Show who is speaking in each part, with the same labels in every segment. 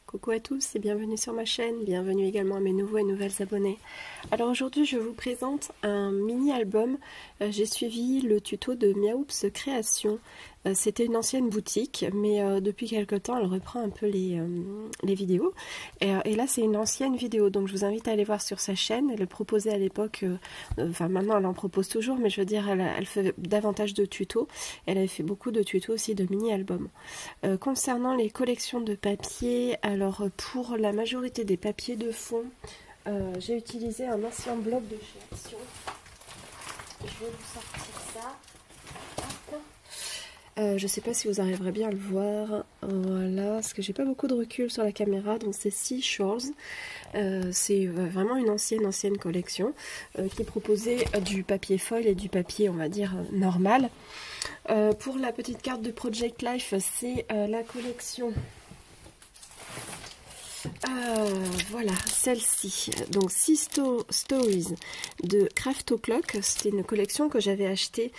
Speaker 1: Coucou à tous et bienvenue sur ma chaîne, bienvenue également à mes nouveaux et nouvelles abonnés. Alors aujourd'hui je vous présente un mini-album, j'ai suivi le tuto de Miaoups Création. C'était une ancienne boutique mais depuis quelques temps elle reprend un peu les vidéos. Et là c'est une ancienne vidéo, donc je vous invite à aller voir sur sa chaîne. Elle le proposait à l'époque, enfin maintenant elle en propose toujours, mais je veux dire elle fait davantage de tutos. Elle avait fait beaucoup de tutos aussi de mini-albums. Concernant les collections de papier, alors pour la majorité des papiers de fond, j'ai utilisé un ancien bloc de chez Action. Je vais vous sortir ça. Je ne sais pas si vous arriverez bien à le voir. Voilà, parce que j'ai pas beaucoup de recul sur la caméra, donc c'est Seashores. C'est vraiment une ancienne collection qui proposait du papier foil et du papier, on va dire, normal. Pour la petite carte de Project Life, c'est la collection. Voilà, celle-ci. Donc 6 Stories de Craft O'Clock. C'était une collection que j'avais achetée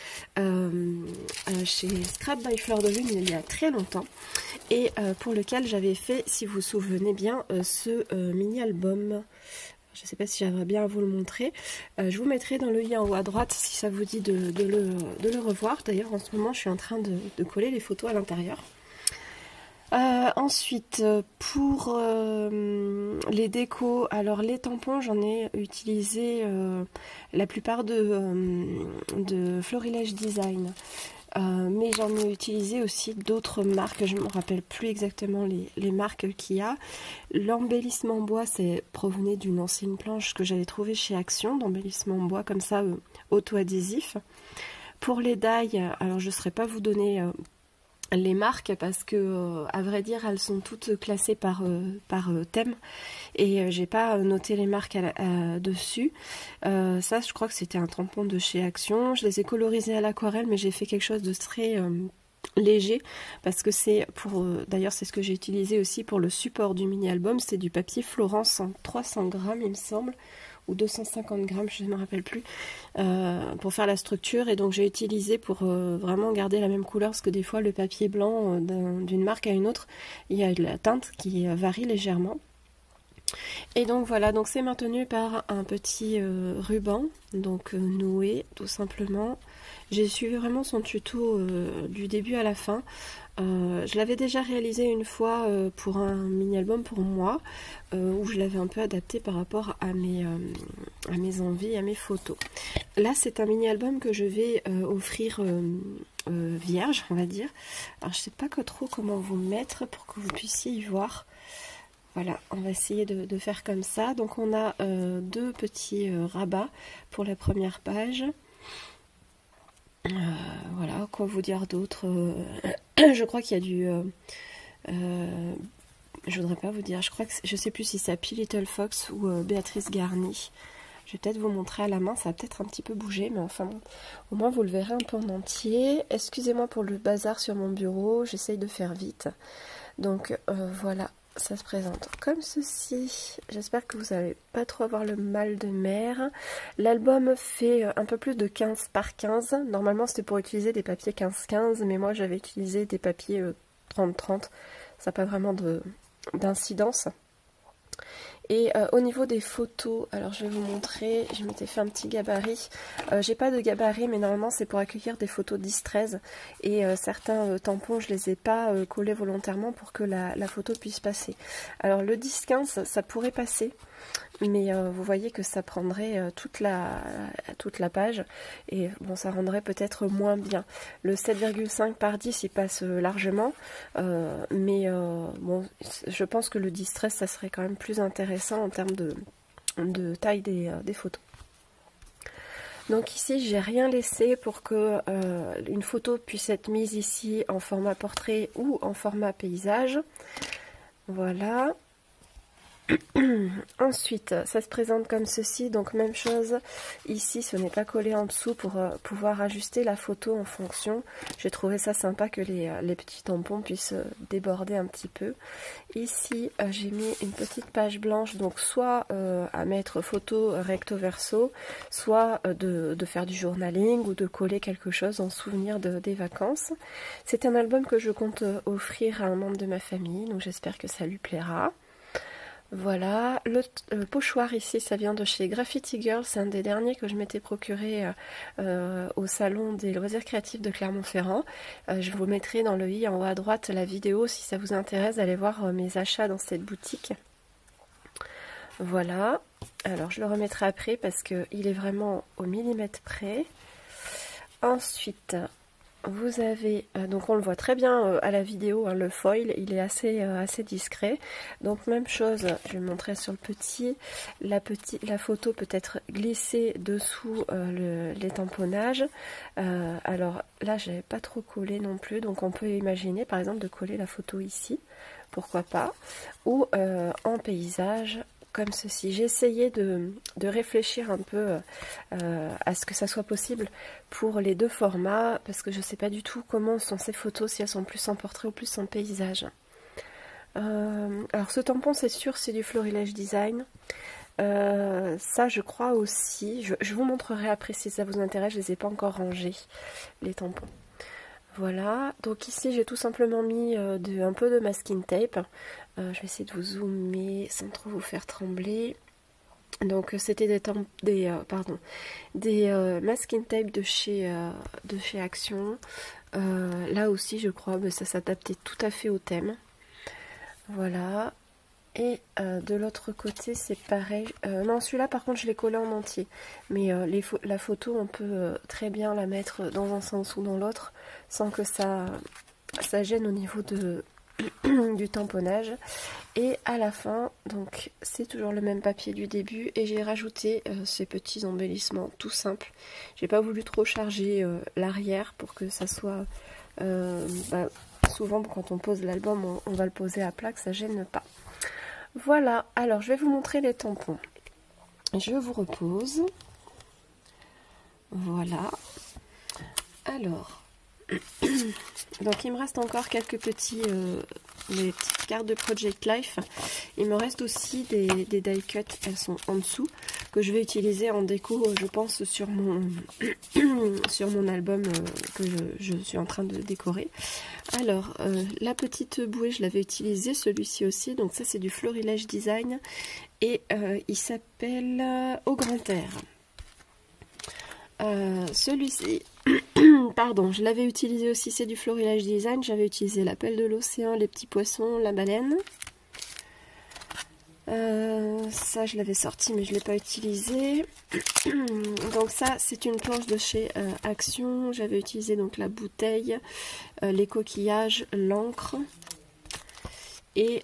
Speaker 1: chez Scrap by Fleur de Lune il y a très longtemps. Et pour lequel j'avais fait, si vous vous souvenez bien, ce mini-album. Je ne sais pas si j'aimerais bien vous le montrer. Je vous mettrai dans le lien en haut à droite si ça vous dit de le revoir. D'ailleurs, en ce moment, je suis en train de coller les photos à l'intérieur. Ensuite, pour les décos, alors les tampons, j'en ai utilisé la plupart de Florilège Design. Mais j'en ai utilisé aussi d'autres marques, je ne me rappelle plus exactement les marques qu'il y a. L'embellissement bois, c'est provenait d'une ancienne planche que j'avais trouvée chez Action, d'embellissement bois comme ça, auto-adhésif. Pour les die, alors je ne saurais pas vous donner les marques parce que, à vrai dire, elles sont toutes classées par thème et j'ai pas noté les marques dessus. Ça, je crois que c'était un tampon de chez Action. Je les ai colorisés à l'aquarelle, mais j'ai fait quelque chose de très léger parce que c'est pour. D'ailleurs, c'est ce que j'ai utilisé aussi pour le support du mini-album. C'est du papier Florence en 300 grammes, il me semble, ou 250 grammes, je ne me rappelle plus, pour faire la structure. Et donc j'ai utilisé pour vraiment garder la même couleur, parce que des fois le papier blanc d'une marque à une autre, il y a de la teinte qui varie légèrement. Et donc voilà, donc c'est maintenu par un petit ruban, donc noué tout simplement. J'ai suivi vraiment son tuto du début à la fin. Je l'avais déjà réalisé une fois pour un mini-album pour moi, où je l'avais un peu adapté par rapport à mes envies, à mes photos. Là, c'est un mini-album que je vais offrir vierge, on va dire. Alors, je sais pas trop comment vous mettre pour que vous puissiez y voir. Voilà, on va essayer de faire comme ça. Donc, on a deux petits rabats pour la première page. Voilà, quoi vous dire d'autre. Je crois qu'il y a du... je voudrais pas vous dire, je crois que je sais plus si c'est Happy Little Fox ou Béatrice Garny. Je vais peut-être vous montrer à la main, ça va peut-être un petit peu bouger, mais enfin bon, au moins vous le verrez un peu en entier. Excusez-moi pour le bazar sur mon bureau, j'essaye de faire vite. Donc voilà, ça se présente comme ceci. J'espère que vous n'allez pas trop avoir le mal de mer. L'album fait un peu plus de 15 par 15. Normalement c'était pour utiliser des papiers 15-15, mais moi j'avais utilisé des papiers 30-30. Ça n'a pas vraiment d'incidence. Et au niveau des photos, alors je vais vous montrer, je m'étais fait un petit gabarit. J'ai pas de gabarit, mais normalement c'est pour accueillir des photos 10-13. Et certains tampons, je les ai pas collés volontairement pour que la photo puisse passer. Alors le 10-15, ça pourrait passer. Mais vous voyez que ça prendrait toute la page et bon, ça rendrait peut-être moins bien. Le 7,5 par 10 il passe largement, mais bon, je pense que le 10-13 ça serait quand même plus intéressant en termes de taille des photos. Donc ici j'ai rien laissé pour que une photo puisse être mise ici en format portrait ou en format paysage. Voilà. Ensuite, ça se présente comme ceci, donc même chose, ici ce n'est pas collé en dessous pour pouvoir ajuster la photo en fonction. J'ai trouvé ça sympa que les petits tampons puissent déborder un petit peu. Ici, j'ai mis une petite page blanche, donc soit à mettre photo recto verso, soit de faire du journaling ou de coller quelque chose en souvenir des vacances. C'est un album que je compte offrir à un membre de ma famille, donc j'espère que ça lui plaira. Voilà, le pochoir ici, ça vient de chez Graffiti Girl, c'est un des derniers que je m'étais procuré au salon des loisirs créatifs de Clermont-Ferrand. Je vous mettrai dans le i en haut à droite la vidéo si ça vous intéresse d'aller voir mes achats dans cette boutique. Voilà, alors je le remettrai après parce qu'il est vraiment au millimètre près. Ensuite, vous avez, donc on le voit très bien à la vidéo, hein, le foil, il est assez discret. Donc même chose, je vais montrer sur le petit. La photo peut être glissée dessous les tamponnages. Alors là, j'avais pas trop collé non plus, donc on peut imaginer par exemple de coller la photo ici, pourquoi pas, ou en paysage. Comme ceci. J'ai essayé de réfléchir un peu à ce que ça soit possible pour les deux formats, parce que je ne sais pas du tout comment sont ces photos, si elles sont plus en portrait ou plus en paysage. Alors ce tampon, c'est sûr, c'est du Florilège Design. Ça, je crois aussi. Je vous montrerai après si ça vous intéresse, je ne les ai pas encore rangés, les tampons. Voilà, donc ici j'ai tout simplement mis un peu de masking tape. Je vais essayer de vous zoomer sans trop vous faire trembler. Donc c'était des masking tape de chez Action. Là aussi je crois que ça s'adaptait tout à fait au thème. Voilà. Et de l'autre côté c'est pareil. Non, celui-là par contre je l'ai collé en entier. Mais la photo on peut très bien la mettre dans un sens ou dans l'autre sans que ça gêne au niveau du tamponnage. Et à la fin, donc c'est toujours le même papier du début et j'ai rajouté ces petits embellissements tout simples. J'ai pas voulu trop charger l'arrière pour que ça soit... souvent quand on pose l'album on va le poser à plat, que ça gêne pas. Voilà, alors je vais vous montrer les tampons. Je vous repose. Voilà. Alors, donc il me reste encore quelques les petites cartes de Project Life. Il me reste aussi des die cuts, elles sont en dessous, que je vais utiliser en déco, je pense, sur mon album que je suis en train de décorer. Alors, la petite bouée, je l'avais utilisée, celui-ci aussi, donc ça c'est du Florilège Design, et il s'appelle Au Grand Air. Celui-ci, pardon, je l'avais utilisé aussi, c'est du Florilège Design. J'avais utilisé l'appel de l'océan, les petits poissons, la baleine. Ça, je l'avais sorti, mais je ne l'ai pas utilisé. Donc ça, c'est une planche de chez Action. J'avais utilisé donc la bouteille, les coquillages, l'encre. Et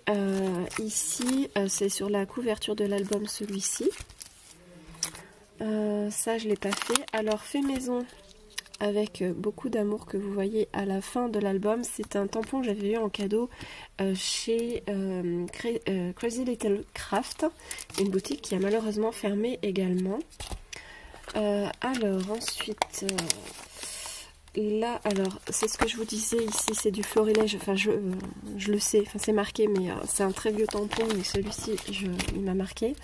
Speaker 1: ici, c'est sur la couverture de l'album, celui-ci. Ça je l'ai pas fait. Alors fait maison avec beaucoup d'amour que vous voyez à la fin de l'album, c'est un tampon que j'avais eu en cadeau chez Crazy Little Craft, une boutique qui a malheureusement fermé également. Alors ensuite là, alors c'est ce que je vous disais ici, c'est du Florilège, enfin je le sais, enfin c'est marqué, mais c'est un très vieux tampon, mais celui-ci il m'a marqué.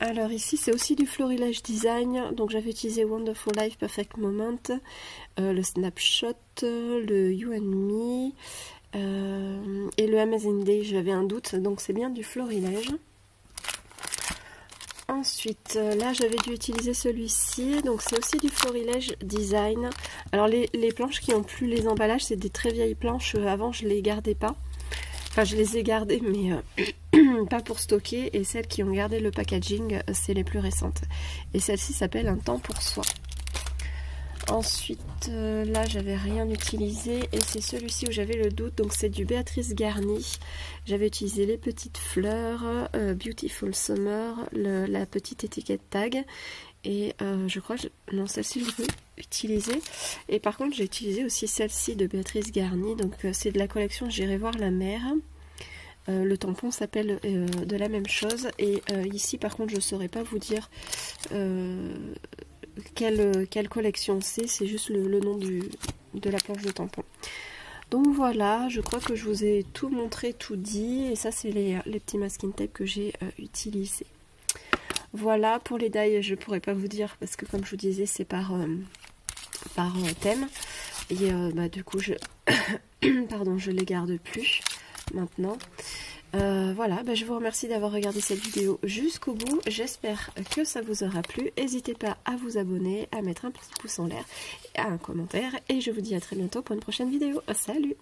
Speaker 1: Alors ici c'est aussi du Florilège Design, donc j'avais utilisé Wonderful Life, Perfect Moment, le Snapshot, le You and Me et le Amazing Day, j'avais un doute, donc c'est bien du Florilège. Ensuite là j'avais dû utiliser celui-ci, donc c'est aussi du Florilège Design. Alors les planches qui n'ont plus les emballages, c'est des très vieilles planches, avant je les gardais pas. Enfin, je les ai gardées, mais pas pour stocker. Et celles qui ont gardé le packaging, c'est les plus récentes. Et celle-ci s'appelle Un temps pour soi. Ensuite, là, j'avais rien utilisé. Et c'est celui-ci où j'avais le doute. Donc, c'est du Béatrice Garni. J'avais utilisé les petites fleurs, Beautiful Summer, la petite étiquette tag. Et je crois, non, celle-ci je peux utiliser. Et par contre j'ai utilisé aussi celle-ci de Béatrice Garni, donc c'est de la collection J'irai voir la mer. Le tampon s'appelle de la même chose. Et ici, par contre, je ne saurais pas vous dire quelle collection c'est juste le nom de la planche de tampon. Donc voilà, je crois que je vous ai tout montré, tout dit. Et ça, c'est les petits masking tape que j'ai utilisés. Voilà, pour les die, je pourrais pas vous dire parce que comme je vous disais, c'est par thème. Et du coup, pardon, je les garde plus maintenant. Voilà, je vous remercie d'avoir regardé cette vidéo jusqu'au bout. J'espère que ça vous aura plu. N'hésitez pas à vous abonner, à mettre un petit pouce en l'air, à un commentaire. Et je vous dis à très bientôt pour une prochaine vidéo. Salut!